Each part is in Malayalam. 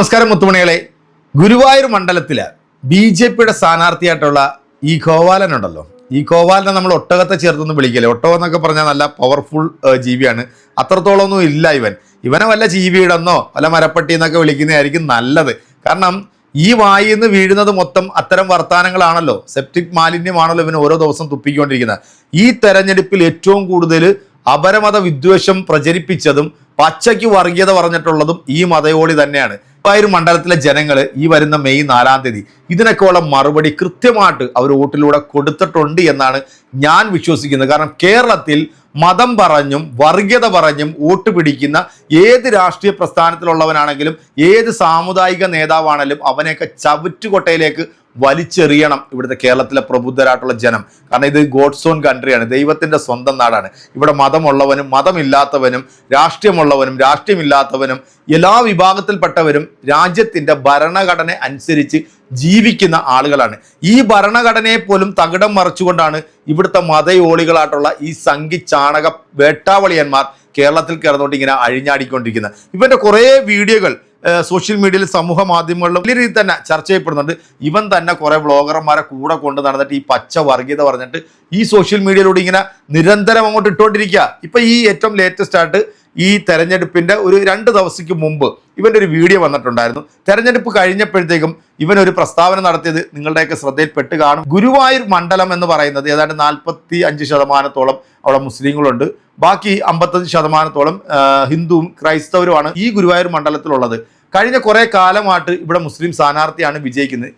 നമസ്കാരം മുത്തുമണികളെ. ഗുരുവായൂർ മണ്ഡലത്തില് BJP-യുടെ സ്ഥാനാർത്ഥിയായിട്ടുള്ള ഈ ഗോപാലൻ ഉണ്ടല്ലോ, ഈ ഗോപാലനെ നമ്മൾ ഒട്ടകത്തെ ചേർത്തൊന്നും വിളിക്കല്ലേ. ഒട്ടകം എന്നൊക്കെ പറഞ്ഞാൽ നല്ല പവർഫുൾ ജീവിയാണ്. അത്രത്തോളമൊന്നും ഇല്ല ഇവനെ വല്ല ജീവിയുടെന്നോ വല്ല മരപ്പട്ടി എന്നൊക്കെ വിളിക്കുന്നതായിരിക്കും നല്ലത്. കാരണം ഈ വായിൽ നിന്ന് വീഴുന്നത് മൊത്തം അത്തരം വർത്താനങ്ങളാണല്ലോ, സെപ്റ്റിക് മാലിന്യമാണല്ലോ ഇവന് ഓരോ ദിവസം തുപ്പിക്കൊണ്ടിരിക്കുന്നത്. ഈ തെരഞ്ഞെടുപ്പിൽ ഏറ്റവും കൂടുതൽ അപരമത വിദ്വേഷം പ്രചരിപ്പിച്ചതും പച്ചയ്ക്ക് വർഗീയത പറഞ്ഞിട്ടുള്ളതും ഈ മതയോളി തന്നെയാണ്. ഗുരുവായൂർ മണ്ഡലത്തിലെ ജനങ്ങൾ ഈ വരുന്ന മെയ് 4-ാം തീയതി ഇതിനൊക്കെയുള്ള മറുപടി കൃത്യമായിട്ട് അവർ വോട്ടിലൂടെ കൊടുത്തിട്ടുണ്ട് എന്നാണ് ഞാൻ വിശ്വസിക്കുന്നത്. കാരണം കേരളത്തിൽ മതം പറഞ്ഞും വർഗീയത പറഞ്ഞും വോട്ട് പിടിക്കുന്ന ഏത് രാഷ്ട്രീയ പ്രസ്ഥാനത്തിലുള്ളവനാണെങ്കിലും ഏത് സാമുദായിക നേതാവാണെങ്കിലും അവനെയൊക്കെ ചവിറ്റുകൊട്ടയിലേക്ക് വലിച്ചെറിയണം ഇവിടുത്തെ കേരളത്തിലെ പ്രബുദ്ധരായിട്ടുള്ള ജനം. കാരണം ഇത് ഗോഡ്സ് ഓൺ കൺട്രിയാണ്, ദൈവത്തിൻ്റെ സ്വന്തം നാടാണ്. ഇവിടെ മതമുള്ളവനും മതമില്ലാത്തവനും രാഷ്ട്രീയമുള്ളവനും രാഷ്ട്രീയമില്ലാത്തവനും എല്ലാ വിഭാഗത്തിൽപ്പെട്ടവരും രാജ്യത്തിൻ്റെ ഭരണഘടന അനുസരിച്ച് ജീവിക്കുന്ന ആളുകളാണ്. ഈ ഭരണഘടനയെ പോലും തകിടം മറിച്ചുകൊണ്ടാണ് ഇവിടുത്തെ മതയോളികളായിട്ടുള്ള ഈ സംഘി ചാണക വേട്ടാവളിയന്മാർ കേരളത്തിൽ കിടന്നുകൊണ്ട് ഇങ്ങനെ അഴിഞ്ഞാടിക്കൊണ്ടിരിക്കുന്നത്. ഇവൻ്റെ കുറേ വീഡിയോകൾ സോഷ്യൽ മീഡിയയിൽ സമൂഹ മാധ്യമങ്ങളിലും വലിയ രീതിയിൽ തന്നെ ചർച്ച ചെയ്യപ്പെടുന്നുണ്ട്. ഇവൻ തന്നെ കുറേ വ്ളോഗർമാരെ കൂടെ കൊണ്ട് നടന്നിട്ട് ഈ പച്ച വർഗീയത പറഞ്ഞിട്ട് ഈ സോഷ്യൽ മീഡിയയിലൂടെ ഇങ്ങനെ നിരന്തരം അങ്ങോട്ട് ഇട്ടുകൊണ്ടിരിക്കുക. ഇപ്പം ഈ ഏറ്റവും ലേറ്റസ്റ്റ് ആയിട്ട് ഈ തെരഞ്ഞെടുപ്പിൻ്റെ ഒരു 2 ദിവസത്തേക്ക് മുമ്പ് ഇവൻ്റെ ഒരു വീഡിയോ വന്നിട്ടുണ്ടായിരുന്നു. തെരഞ്ഞെടുപ്പ് കഴിഞ്ഞപ്പോഴത്തേക്കും ഇവനൊരു പ്രസ്താവന നടത്തിയത് നിങ്ങളുടെയൊക്കെ ശ്രദ്ധയിൽപ്പെട്ട് കാണും. ഗുരുവായൂർ മണ്ഡലം എന്ന് പറയുന്നത് ഏതാണ്ട് 45% അവിടെ മുസ്ലിങ്ങളുണ്ട്, ബാക്കി 55% ഹിന്ദുവും ക്രൈസ്തവരുമാണ് ഈ ഗുരുവായൂർ മണ്ഡലത്തിലുള്ളത്. കഴിഞ്ഞ കുറേ കാലമായിട്ട് ഇവിടെ മുസ്ലിം സ്ഥാനാർത്ഥിയാണ് വിജയിക്കുന്നത്.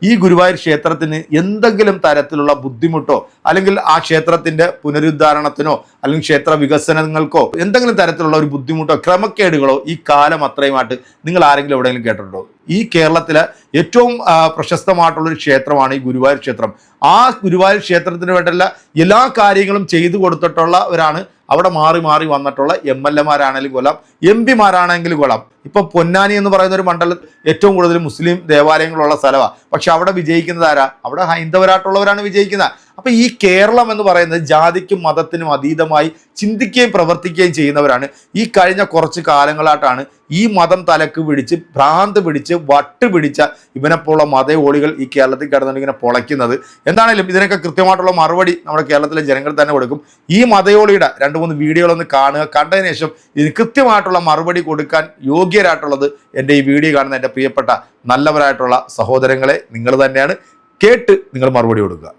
ഈ ഗുരുവായൂർ ക്ഷേത്രത്തിന് എന്തെങ്കിലും തരത്തിലുള്ള ബുദ്ധിമുട്ടോ അല്ലെങ്കിൽ ആ ക്ഷേത്രത്തിൻ്റെ പുനരുദ്ധാരണത്തിനോ അല്ലെങ്കിൽ ക്ഷേത്ര വികസനങ്ങൾക്കോ എന്തെങ്കിലും തരത്തിലുള്ള ഒരു ബുദ്ധിമുട്ടോ ക്രമക്കേടുകളോ ഈ കാലം അത്രയുമായിട്ട് നിങ്ങൾ ആരെങ്കിലും എവിടെയെങ്കിലും കേട്ടിട്ടുണ്ടോ? ഈ കേരളത്തിലെ ഏറ്റവും പ്രശസ്തമായിട്ടുള്ളൊരു ക്ഷേത്രമാണ് ഈ ഗുരുവായൂർ ക്ഷേത്രം. ആ ഗുരുവായൂർ ക്ഷേത്രത്തിന് വേണ്ടിയുള്ള എല്ലാ കാര്യങ്ങളും ചെയ്തു കൊടുത്തിട്ടുള്ളവരാണ് അവിടെ മാറി മാറി വന്നിട്ടുള്ള MLA-മാരാണെങ്കിലും കൊള്ളാം, MP-മാരാണെങ്കിലും കൊള്ളാം. ഇപ്പം പൊന്നാനി എന്ന് പറയുന്ന ഒരു മണ്ഡലം ഏറ്റവും കൂടുതൽ മുസ്ലിം ദേവാലയങ്ങളുള്ള സ്ഥലമാണ്. പക്ഷെ അവിടെ വിജയിക്കുന്നത് ആരാ? അവിടെ ഹൈന്ദവരായിട്ടുള്ളവരാണ് വിജയിക്കുന്നത്. അപ്പം ഈ കേരളം എന്ന് പറയുന്നത് ജാതിക്കും മതത്തിനും അതീതമായി ചിന്തിക്കുകയും പ്രവർത്തിക്കുകയും ചെയ്യുന്നവരാണ്. ഈ കഴിഞ്ഞ കുറച്ച് കാലങ്ങളായിട്ടാണ് ഈ മതം തലക്ക് പിടിച്ച് ഭ്രാന്ത് പിടിച്ച് വട്ട് പിടിച്ച ഇവനെപ്പോലുള്ള മതയോളികൾ ഈ കേരളത്തിൽ കിടന്നുകൊണ്ട് ഇങ്ങനെ പൊളയ്ക്കുന്നത്. എന്താണെങ്കിലും ഇതിനൊക്കെ കൃത്യമായിട്ടുള്ള മറുപടി നമ്മുടെ കേരളത്തിലെ ജനങ്ങൾ തന്നെ കൊടുക്കും. ഈ മതയോളിയുടെ 2-3 വീഡിയോകളൊന്ന് കാണുക. കണ്ടതിന് ശേഷം ഇതിന് കൃത്യമായിട്ടുള്ള മറുപടി കൊടുക്കാൻ യോഗ്യരായിട്ടുള്ളത് എൻ്റെ ഈ വീഡിയോ കാണുന്ന എൻ്റെ പ്രിയപ്പെട്ട നല്ലവരായിട്ടുള്ള സഹോദരങ്ങളെ നിങ്ങൾ തന്നെയാണ്. കേട്ട് നിങ്ങൾ മറുപടി കൊടുക്കുക.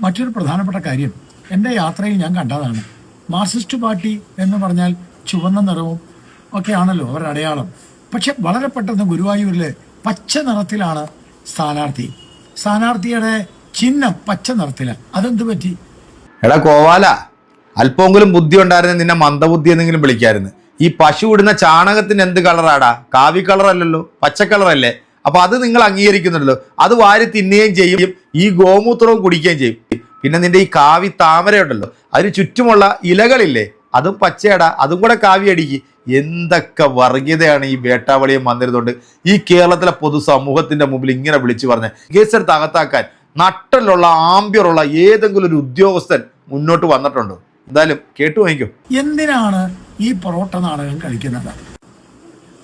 മറ്റൊരു പ്രധാനപ്പെട്ട കാര്യം എൻ്റെ യാത്രയിൽ ഞാൻ കണ്ടതാണ്. മാർക്സിസ്റ്റ് പാർട്ടി എന്ന് പറഞ്ഞാൽ ചുവന്ന നിറവും ഒക്കെ ആണല്ലോ അവരുടെ അടയാളം. പക്ഷെ വളരെ പെട്ടെന്ന് ഗുരുവായൂരിലെ പച്ച നിറത്തിലാണ് സ്ഥാനാർത്ഥിയുടെ ചിഹ്നം പച്ച നിറത്തിലാണ്. അതെന്ത് പറ്റി? എടാ കോവാല, അല്പമെങ്കിലും ബുദ്ധി ഉണ്ടായിരുന്നു നിന്നെ മന്ദബുദ്ധി എന്നെങ്കിലും വിളിക്കായിരുന്നു. ഈ പശു ഇടുന്ന ചാണകത്തിന് എന്ത് കളറാടാ? കാവി കളറല്ലല്ലോ, പച്ച കളറല്ലേ? അപ്പൊ അത് നിങ്ങൾ അംഗീകരിക്കുന്നുണ്ടല്ലോ. അത് വാരി തിന്നുകയും ചെയ്യും, ഈ ഗോമൂത്രവും കുടിക്കുകയും ചെയ്യും. പിന്നെ നിന്റെ ഈ കാവി താമരയുണ്ടല്ലോ, അതിന് ചുറ്റുമുള്ള ഇലകളില്ലേ, അതും പച്ചയടാ, അതും കൂടെ കാവി അടിക്ക്. എന്തൊക്കെ വർഗീയതയാണ് ഈ വേട്ടാവളിയും വന്നിരുന്നുകൊണ്ട് ഈ കേരളത്തിലെ പൊതുസമൂഹത്തിന്റെ മുമ്പിൽ ഇങ്ങനെ വിളിച്ചു പറഞ്ഞ് കേസെടുത്ത് അകത്താക്കാൻ നട്ടലുള്ള ആംബ്യറുള്ള ഏതെങ്കിലും ഒരു ഉദ്യോഗസ്ഥൻ മുന്നോട്ട് വന്നിട്ടുണ്ടോ? എന്തായാലും കേട്ടു വാങ്ങിക്കും. എന്തിനാണ് ഈ പൊറോട്ട നാടകം കളിക്കുന്നത്?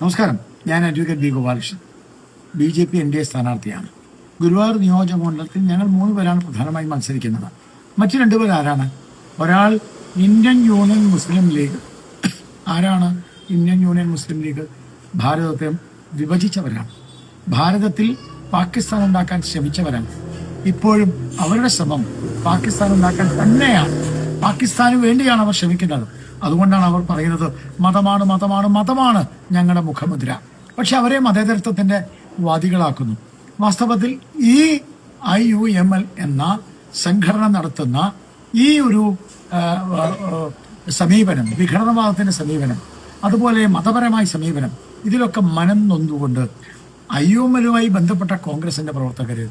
നമസ്കാരം, ഞാൻ advocate B Gopalakrishnan, BJP NDA സ്ഥാനാർത്ഥിയാണ്. ഗുരുവായൂർ നിയോജക മണ്ഡലത്തിൽ ഞങ്ങൾ 3 പേരാണ് പ്രധാനമായും മത്സരിക്കുന്നത്. മറ്റു 2 പേർ ആരാണ്? ഒരാൾ ഇന്ത്യൻ യൂണിയൻ മുസ്ലിം ലീഗ്. ആരാണ് ഇന്ത്യൻ യൂണിയൻ മുസ്ലിം ലീഗ്? ഭാരതത്തെ വിഭജിച്ചവരാണ്. ഭാരതത്തിൽ പാകിസ്ഥാൻ ഉണ്ടാക്കാൻ ശ്രമിച്ചവരാണ്. ഇപ്പോഴും അവരുടെ ശ്രമം പാകിസ്ഥാൻ ഉണ്ടാക്കാൻ തന്നെയാണ്. പാകിസ്ഥാന് വേണ്ടിയാണ് അവർ ശ്രമിക്കുന്നത്. അതുകൊണ്ടാണ് അവർ പറയുന്നത് മതമാണ് മതമാണ് മതമാണ് ഞങ്ങളുടെ മുഖമുദ്ര. പക്ഷെ അവരെ മതേതരത്വത്തിന്റെ വാദികളാക്കുന്നു. വാസ്തവത്തിൽ ഈ IUML എന്ന സംഘടന നടത്തുന്ന ഈ ഒരു സമീപനം, വിഘടനവാദത്തിന്റെ സമീപനം, അതുപോലെ മതപരമായ സമീപനം, ഇതിലൊക്കെ മനം നൊന്തുകൊണ്ട് IUML-മായി ബന്ധപ്പെട്ട കോൺഗ്രസിന്റെ പ്രവർത്തകര്,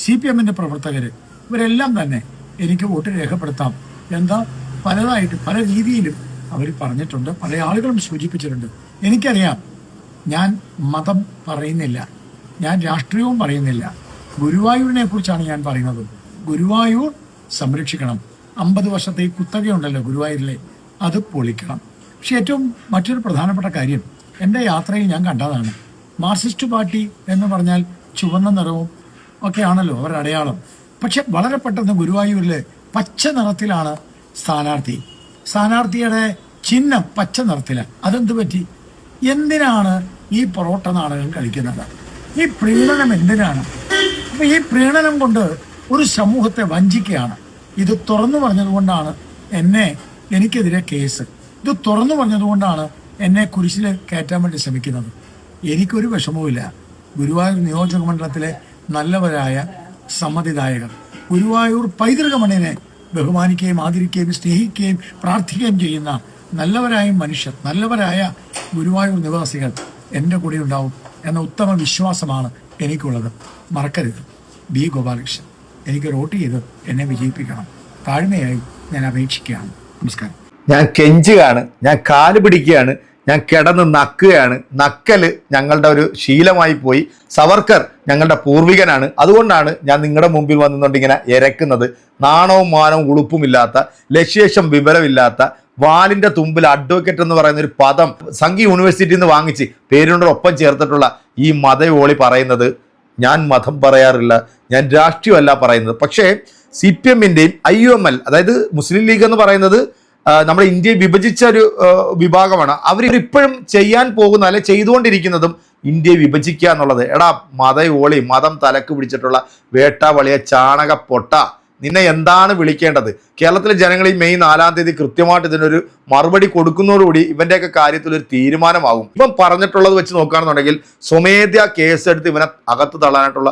CPM-ന്റെ പ്രവർത്തകര്, ഇവരെല്ലാം തന്നെ എനിക്ക് വോട്ട് രേഖപ്പെടുത്താം എന്താ പലതായിട്ട് പല രീതിയിലും അവർ പറഞ്ഞിട്ടുണ്ട്. പല ആളുകളും സൂചിപ്പിച്ചിട്ടുണ്ട്. എനിക്കറിയാം, ഞാൻ മതം പറയുന്നില്ല, ഞാൻ രാഷ്ട്രീയവും പറയുന്നില്ല. ഗുരുവായൂരിനെ കുറിച്ചാണ് ഞാൻ പറയുന്നത്. ഗുരുവായൂർ സംരക്ഷിക്കണം. 50 വർഷത്തെ ഈ കുത്തകയുണ്ടല്ലോ ഗുരുവായൂരിലെ, അത് പൊളിക്കണം. പക്ഷെ ഏറ്റവും മറ്റൊരു പ്രധാനപ്പെട്ട കാര്യം എൻ്റെ യാത്രയിൽ ഞാൻ കണ്ടതാണ്. മാർക്സിസ്റ്റ് പാർട്ടി എന്ന് പറഞ്ഞാൽ ചുവന്ന നിറവും ഒക്കെയാണല്ലോ അവരുടെ അടയാളം. പക്ഷെ വളരെ പെട്ടെന്ന് ഗുരുവായൂരിലെ പച്ച നിറത്തിലാണ് സ്ഥാനാർത്ഥിയുടെ ചിഹ്നം പച്ച നിറത്തിലാണ്. അതെന്ത് പറ്റി? എന്തിനാണ് ഈ പൊറോട്ട നാടകം കളിക്കുന്നത്? ഈ പ്രീണനം എന്തിനാണ്? അപ്പൊ ഈ പ്രീണനം കൊണ്ട് ഒരു സമൂഹത്തെ വഞ്ചിക്കുകയാണ്. ഇത് തുറന്നു പറഞ്ഞതുകൊണ്ടാണ് എനിക്കെതിരെ കേസ്. ഇത് തുറന്നു പറഞ്ഞതുകൊണ്ടാണ് എന്നെ കുരിശിൽ കയറ്റാൻ വേണ്ടി ശ്രമിക്കുന്നത്. എനിക്കൊരു വിഷമവുമില്ല. ഗുരുവായൂർ നിയോജക മണ്ഡലത്തിലെ നല്ലവരായ സമ്മതിദായകർ ഗുരുവായൂർ പൈതൃക മണ്ണിനെ ബഹുമാനിക്കുകയും ആദരിക്കുകയും സ്നേഹിക്കുകയും പ്രാർത്ഥിക്കുകയും ചെയ്യുന്ന നല്ലവരായ മനുഷ്യർ, നല്ലവരായ ഗുരുവായൂർ നിവാസികൾ എൻ്റെ കൂടെ ഉണ്ടാവും എന്ന ഉത്തമ വിശ്വാസമാണ് എനിക്കുള്ളത്. മറക്കരുത്. ബി ഗോപാലകൃഷ്ണൻ, എനിക്ക് വോട്ട് ചെയ്ത് എന്നെ വിജയിപ്പിക്കണം. താഴ്മയായി ഞാൻ അപേക്ഷിക്കുകയാണ്. നമസ്കാരം. ഞാൻ കെഞ്ചുകയാണ്, ഞാൻ കാല് പിടിക്കുകയാണ്, ഞാൻ കിടന്ന് നക്കുകയാണ്. നക്കല് ഞങ്ങളുടെ ഒരു ശീലമായി പോയി. സവർക്കർ ഞങ്ങളുടെ പൂർവികനാണ്. അതുകൊണ്ടാണ് ഞാൻ നിങ്ങളുടെ മുമ്പിൽ വന്നുകൊണ്ട് ഇങ്ങനെ ഇരക്കുന്നത്. നാണവും മാനവും ഉളുപ്പുമില്ലാത്ത, ലക്ഷ്യേഷം വിവരമില്ലാത്ത, വാലിന്റെ തുമ്പിൽ അഡ്വക്കേറ്റ് എന്ന് പറയുന്ന ഒരു പദം സംഘി യൂണിവേഴ്സിറ്റിയിൽ നിന്ന് വാങ്ങിച്ച് പേരിനോടൊപ്പം ചേർത്തിട്ടുള്ള ഈ മതയോളി പറയുന്നത്, ഞാൻ മതം പറയാറില്ല, ഞാൻ രാഷ്ട്രീയമല്ല പറയുന്നത്. പക്ഷേ CPM-ന്റെയും IUML, അതായത് മുസ്ലിം ലീഗ് എന്ന് പറയുന്നത് നമ്മുടെ ഇന്ത്യയെ വിഭജിച്ച ഒരു വിഭാഗമാണ്. അവരിപ്പോഴും ചെയ്യാൻ പോകുന്ന അല്ലെ ചെയ്തുകൊണ്ടിരിക്കുന്നതും ഇന്ത്യയെ വിഭജിക്കുക എന്നുള്ളത്. എടാ മതയോളി, മതം തലക്ക് പിടിച്ചിട്ടുള്ള വേട്ടാവളിയ ചാണക പൊട്ട, നിന്നെ എന്താണ് വിളിക്കേണ്ടത്? കേരളത്തിലെ ജനങ്ങൾ ഈ മെയ് 4-ാം തീയതി കൃത്യമായിട്ട് ഇതിനൊരു മറുപടി കൊടുക്കുന്നതോടുകൂടി ഇവന്റെയൊക്കെ കാര്യത്തിൽ ഒരു തീരുമാനമാകും. ഇവൻ പറഞ്ഞിട്ടുള്ളത് വെച്ച് നോക്കുകയാണെന്നുണ്ടെങ്കിൽ സ്വമേധ്യ കേസെടുത്ത് ഇവനെ അകത്ത് തള്ളാനായിട്ടുള്ള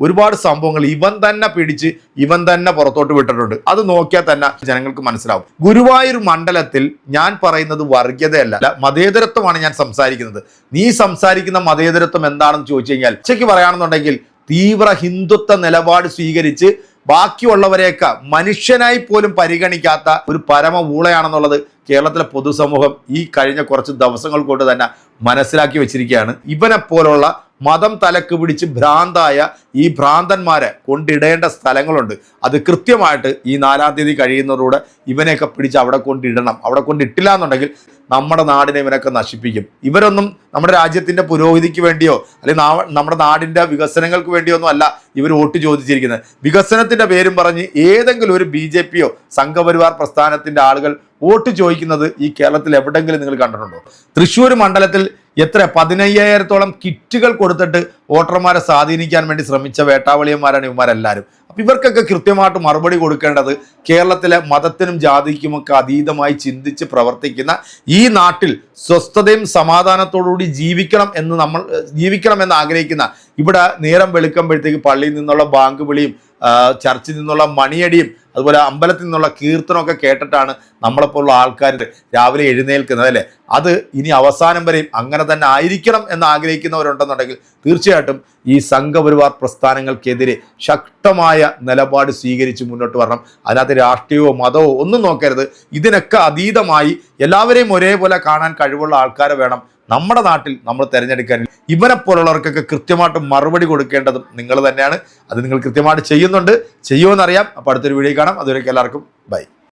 ഒരുപാട് സംഭവങ്ങൾ ഇവൻ തന്നെ പിടിച്ച് ഇവൻ തന്നെ പുറത്തോട്ട് വിട്ടിട്ടുണ്ട്. അത് നോക്കിയാൽ തന്നെ ജനങ്ങൾക്ക് മനസ്സിലാവും. ഗുരുവായൂർ മണ്ഡലത്തിൽ ഞാൻ പറയുന്നത് വർഗീയതയല്ല, മതേതരത്വമാണ് ഞാൻ സംസാരിക്കുന്നത്. നീ സംസാരിക്കുന്ന മതേതരത്വം എന്താണെന്ന് ചോദിച്ചു കഴിഞ്ഞാൽ ഉച്ചയ്ക്ക് പറയുകയാണെന്നുണ്ടെങ്കിൽ തീവ്ര ഹിന്ദുത്വ നിലപാട് സ്വീകരിച്ച് ബാക്കിയുള്ളവരെയൊക്കെ മനുഷ്യനായി പോലും പരിഗണിക്കാത്ത ഒരു പരമ ഊളയാണെന്നുള്ളത് കേരളത്തിലെ പൊതുസമൂഹം ഈ കഴിഞ്ഞ കുറച്ച് ദിവസങ്ങൾ കൊണ്ട് തന്നെ മനസ്സിലാക്കി വെച്ചിരിക്കുകയാണ്. ഇവനെ പോലുള്ള മതം തലക്ക് പിടിച്ച് ഭ്രാന്തായ ഈ ഭ്രാന്തന്മാരെ കൊണ്ടിടേണ്ട സ്ഥലങ്ങളുണ്ട്. അത് കൃത്യമായിട്ട് ഈ 4-ാം തീയതി കഴിയുന്നതോടെ ഇവനെയൊക്കെ പിടിച്ച് അവിടെ കൊണ്ടിടണം. അവിടെ കൊണ്ടിട്ടില്ല എന്നുണ്ടെങ്കിൽ നമ്മുടെ നാടിനെ ഇവനൊക്കെ നശിപ്പിക്കും. ഇവരൊന്നും നമ്മുടെ രാജ്യത്തിന്റെ പുരോഗതിക്ക് വേണ്ടിയോ അല്ലെങ്കിൽ നമ്മുടെ നാടിന്റെ വികസനങ്ങൾക്ക് വേണ്ടിയോ ഒന്നും അല്ല ഇവർ വോട്ട് ചോദിച്ചിരിക്കുന്നത്. വികസനത്തിന്റെ പേരും പറഞ്ഞ് ഏതെങ്കിലും ഒരു BJP-യോ സംഘപരിവാർ പ്രസ്ഥാനത്തിന്റെ ആളുകൾ വോട്ട് ചോദിക്കുന്നത് ഈ കേരളത്തിൽ എവിടെങ്കിലും നിങ്ങൾ കണ്ടിട്ടുണ്ടോ? തൃശ്ശൂർ മണ്ഡലത്തിൽ 15,000-ഓളം കിറ്റുകൾ കൊടുത്തിട്ട് വോട്ടർമാരെ സ്വാധീനിക്കാൻ വേണ്ടി ശ്രമിച്ച വേട്ടാവളിയന്മാരാണ് ഇവന്മാരെല്ലാവരും. അപ്പം ഇവർക്കൊക്കെ കൃത്യമായിട്ട് മറുപടി കൊടുക്കേണ്ടത് കേരളത്തിലെ മതത്തിനും ജാതിക്കുമൊക്കെ അതീതമായി ചിന്തിച്ച് പ്രവർത്തിക്കുന്ന ഈ നാട്ടിൽ സ്വസ്ഥതയും സമാധാനത്തോടുകൂടി ജീവിക്കണം എന്ന് ആഗ്രഹിക്കുന്ന, ഇവിടെ നേരം വെളുക്കുമ്പോഴത്തേക്ക് പള്ളിയിൽ നിന്നുള്ള ബാങ്ക് വിളിയും ചർച്ചിൽ നിന്നുള്ള മണിയടിയും അതുപോലെ അമ്പലത്തിൽ നിന്നുള്ള കീർത്തനമൊക്കെ കേട്ടിട്ടാണ് നമ്മളെപ്പോലുള്ള ആൾക്കാർ രാവിലെ എഴുന്നേൽക്കുന്നത് അല്ലേ? അത് ഇനി അവസാനം വരെയും അങ്ങനെ തന്നെ ആയിരിക്കണം എന്ന് ആഗ്രഹിക്കുന്നവരുണ്ടെന്നുണ്ടെങ്കിൽ തീർച്ചയായിട്ടും ഈ സംഘപരിവാർ പ്രസ്ഥാനങ്ങൾക്കെതിരെ ശക്തമായ നിലപാട് സ്വീകരിച്ച് മുന്നോട്ട് വരണം. അതിനകത്ത് രാഷ്ട്രീയമോ മതമോ ഒന്നും നോക്കരുത്. ഇതിനൊക്കെ അതീതമായി എല്ലാവരെയും ഒരേപോലെ കാണാൻ കഴിവുള്ള ആൾക്കാരെ വേണം നമ്മുടെ നാട്ടിൽ നമ്മൾ തിരഞ്ഞെടുക്കാൻ. ഇവനെ പോലുള്ളവർക്കൊക്കെ കൃത്യമായിട്ട് മറുപടി കൊടുക്കേണ്ടതും നിങ്ങൾ തന്നെയാണ്. അത് നിങ്ങൾ കൃത്യമായിട്ട് ചെയ്യുന്നുണ്ട്, ചെയ്യുമെന്നറിയാം. അപ്പോൾ അടുത്തൊരു വീഡിയോ കാണാം. അതുവരേക്കും എല്ലാവർക്കും ബൈ.